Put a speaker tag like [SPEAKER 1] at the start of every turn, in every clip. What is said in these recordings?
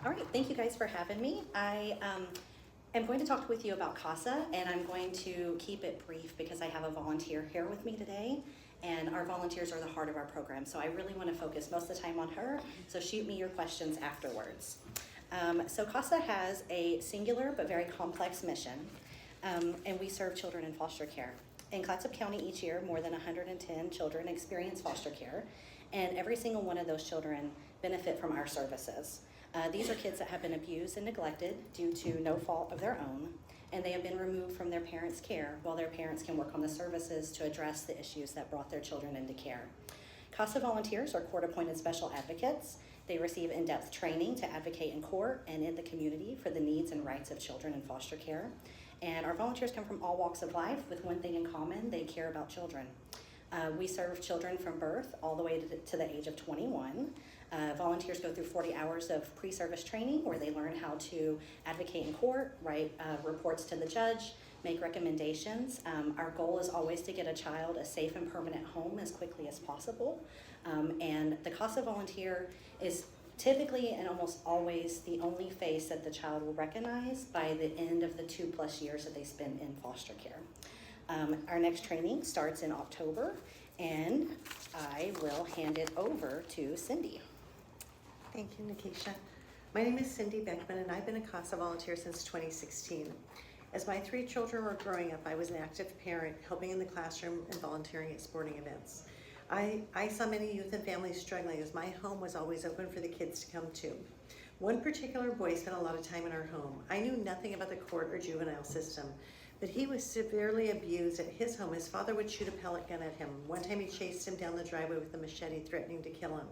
[SPEAKER 1] All right, thank you guys for having me. I am going to talk with you about Casa, and I'm going to keep it brief because I have a volunteer here with me today, and our volunteers are the heart of our program, so I really want to focus most of the time on her, so shoot me your questions afterwards. So Casa has a singular but very complex mission, and we serve children in foster care. In Clatsop County each year, more than 110 children experience foster care, and every single one of those children benefit from our services. These are kids that have been abused and neglected due to no fault of their own, and they have been removed from their parents' care while their parents can work on the services to address the issues that brought their children into care. CASA volunteers are court-appointed special advocates. They receive in-depth training to advocate in court and in the community for the needs and rights of children in foster care. And our volunteers come from all walks of life with one thing in common: they care about children. We serve children from birth all the way to the age of 21. Volunteers go through 40 hours of pre-service training where they learn how to advocate in court, write reports to the judge, make recommendations. Our goal is always to get a child a safe and permanent home as quickly as possible. And the CASA volunteer is typically and almost always the only face that the child will recognize by the end of the 2+ years that they spend in foster care. Our next training starts in October, and I will hand it over to Cindy.
[SPEAKER 2] Thank you, Nikisha. My name is Cindy Beckman, and I've been a CASA volunteer since 2016. As my 3 children were growing up, I was an active parent, helping in the classroom and volunteering at sporting events. I saw many youth and families struggling as my home was always open for the kids to come to. One particular boy spent a lot of time in our home. I knew nothing about the court or juvenile system, but he was severely abused at his home. His father would shoot a pellet gun at him. One time he chased him down the driveway with a machete, threatening to kill him.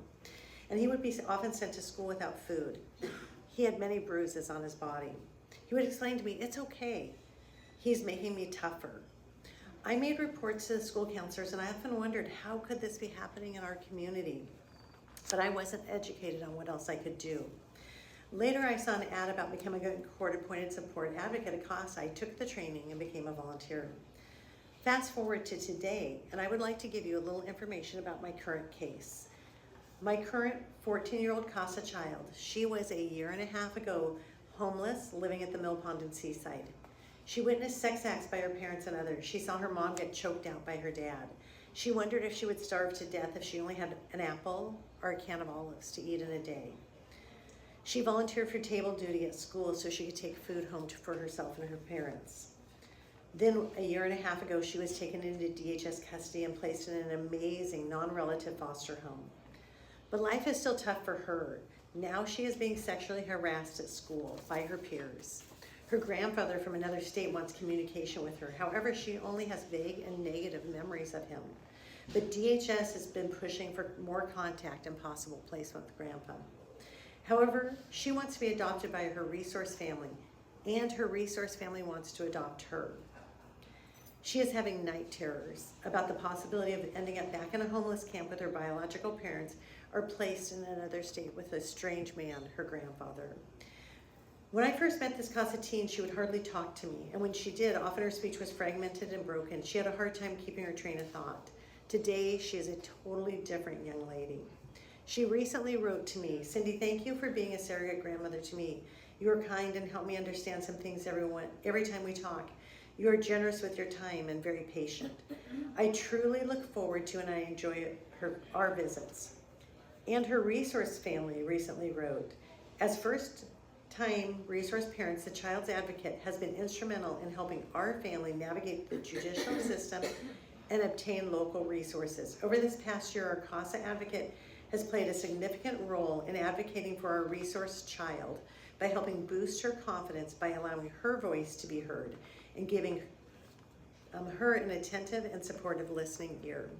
[SPEAKER 2] And he would be often sent to school without food. He had many bruises on his body. He would explain to me, "It's okay. He's making me tougher." I made reports to the school counselors, and I often wondered, how could this be happening in our community? But I wasn't educated on what else I could do. Later, I saw an ad about becoming a court-appointed support advocate at CASA. I took the training and became a volunteer. Fast forward to today, and I would like to give you a little information about my current case. My current 14-year-old CASA child, she was a year and a half ago homeless, living at the Mill Pond and Seaside. She witnessed sex acts by her parents and others. She saw her mom get choked out by her dad. She wondered if she would starve to death if she only had an apple or a can of olives to eat in a day. She volunteered for table duty at school so she could take food home for herself and her parents. Then a year and a half ago, she was taken into DHS custody and placed in an amazing non-relative foster home. But life is still tough for her. Now she is being sexually harassed at school by her peers. Her grandfather from another state wants communication with her. However, she only has vague and negative memories of him. But DHS has been pushing for more contact and possible placement with Grandpa. However, she wants to be adopted by her resource family, and her resource family wants to adopt her. She is having night terrors about the possibility of ending up back in a homeless camp with her biological parents, or placed in another state with a strange man, her grandfather. When I first met this CASA teen, she would hardly talk to me, and when she did, often her speech was fragmented and broken. She had a hard time keeping her train of thought. Today, she is a totally different young lady. She recently wrote to me, "Cindy, thank you for being a surrogate grandmother to me. You are kind and help me understand some things every time we talk. You are generous with your time and very patient. I truly look forward to and I enjoy our visits." And her resource family recently wrote, "As first-time resource parents, the Child's Advocate has been instrumental in helping our family navigate the judicial system and obtain local resources. Over this past year, our CASA Advocate has played a significant role in advocating for our resource child by helping boost her confidence by allowing her voice to be heard and giving her an attentive and supportive listening ear.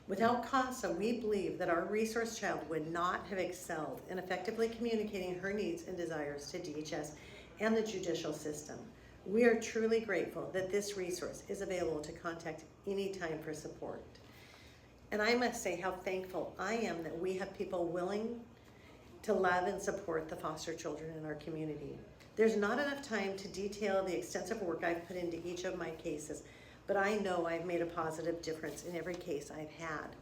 [SPEAKER 2] Without CASA, we believe that our resource child would not have excelled in effectively communicating her needs and desires to DHS and the judicial system. We are truly grateful that this resource is available to contact anytime for support." And I must say how thankful I am that we have people willing to love and support the foster children in our community. There's not enough time to detail the extensive work I've put into each of my cases, but I know I've made a positive difference in every case I've had.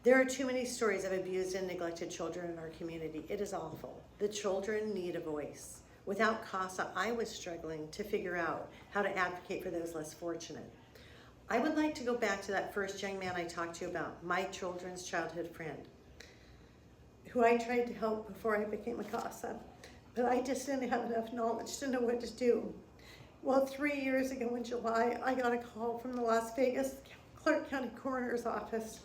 [SPEAKER 2] There are too many stories of abused and neglected children in our community. It is awful. The children need a voice. Without Casa, I was struggling to figure out how to advocate for those less fortunate. I would like to go back to that first young man I talked to you about, my children's childhood friend, who I tried to help before I became a Casa, but I just didn't have enough knowledge to know what to do. Well, 3 years ago in July, I got a call from the Las Vegas Clark County Coroner's Office.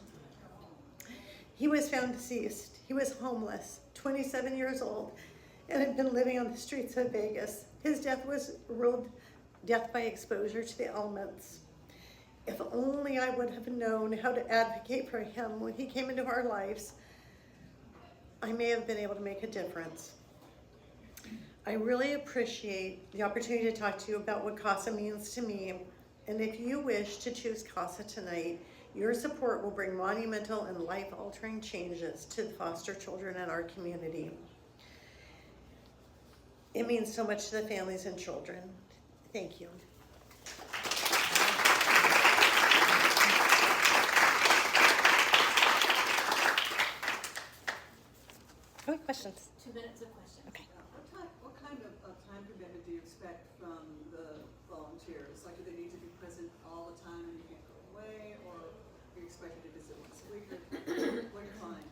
[SPEAKER 2] He was found deceased. He was homeless, 27 years old, and had been living on the streets of Vegas. His death was ruled death by exposure to the elements. If only I would have known how to advocate for him when he came into our lives, I may have been able to make a difference. I really appreciate the opportunity to talk to you about what Casa means to me, and if you wish to choose Casa tonight, your support will bring monumental and life-altering changes to the foster children in our community. It means so much to the families and children. Thank you.
[SPEAKER 1] Any questions?
[SPEAKER 3] 2 minutes of questions.
[SPEAKER 1] Okay.
[SPEAKER 4] What kind of time commitment do you expect from the volunteers? Like, do they need to be present all the time and you can't go away, or are you expected to visit once a week, or what do you find?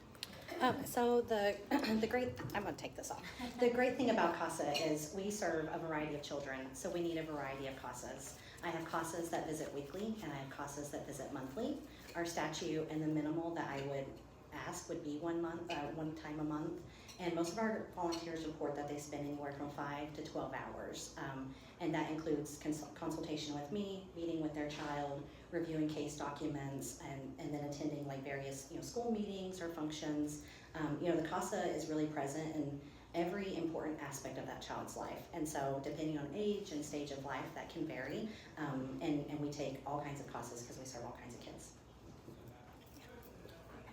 [SPEAKER 1] So the great, I'm gonna take this off. The great thing about Casa is we serve a variety of children, so we need a variety of Casas. I have Casas that visit weekly, and I have Casas that visit monthly. Our statute and the minimal that I would ask would be one time a month. And most of our volunteers report that they spend anywhere from 5 to 12 hours. And that includes consultation with me, meeting with their child, reviewing case documents, and then attending like various school meetings or functions. The Casa is really present in every important aspect of that child's life. And so depending on age and stage of life, that can vary. And we take all kinds of Casas because we serve all kinds of kids.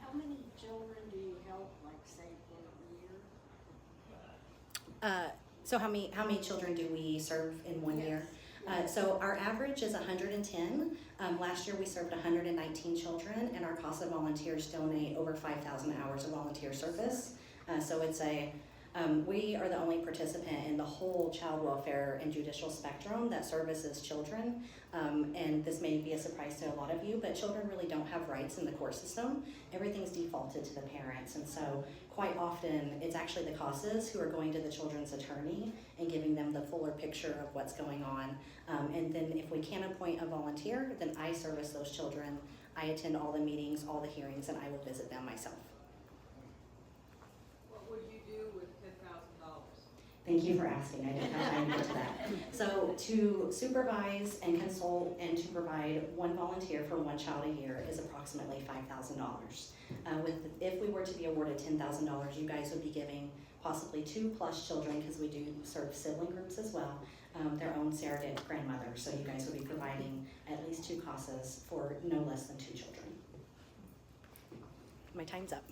[SPEAKER 3] How many children do you help, like, say, for a year?
[SPEAKER 1] So how many children do we serve in one year? So our average is 110. Last year we served 119 children, and our Casa volunteers donate over 5,000 hours of volunteer service. So it's we are the only participant in the whole child welfare and judicial spectrum that services children. And this may be a surprise to a lot of you, but children really don't have rights in the court system. Everything's defaulted to the parents. And so quite often it's actually the Casas who are going to the children's attorney and giving them the fuller picture of what's going on. And then if we can't appoint a volunteer, then I service those children. I attend all the meetings, all the hearings, and I will visit them myself.
[SPEAKER 4] What would you do with $10,000?
[SPEAKER 1] Thank you for asking. I didn't have time to get to that. So to supervise and consult and to provide one volunteer for one child a year is approximately $5,000. If we were to be awarded $10,000, you guys would be giving possibly 2+ children, because we do serve sibling groups as well, their own surrogate grandmother. So you guys would be providing at least 2 Casas for no less than 2 children. My time's up.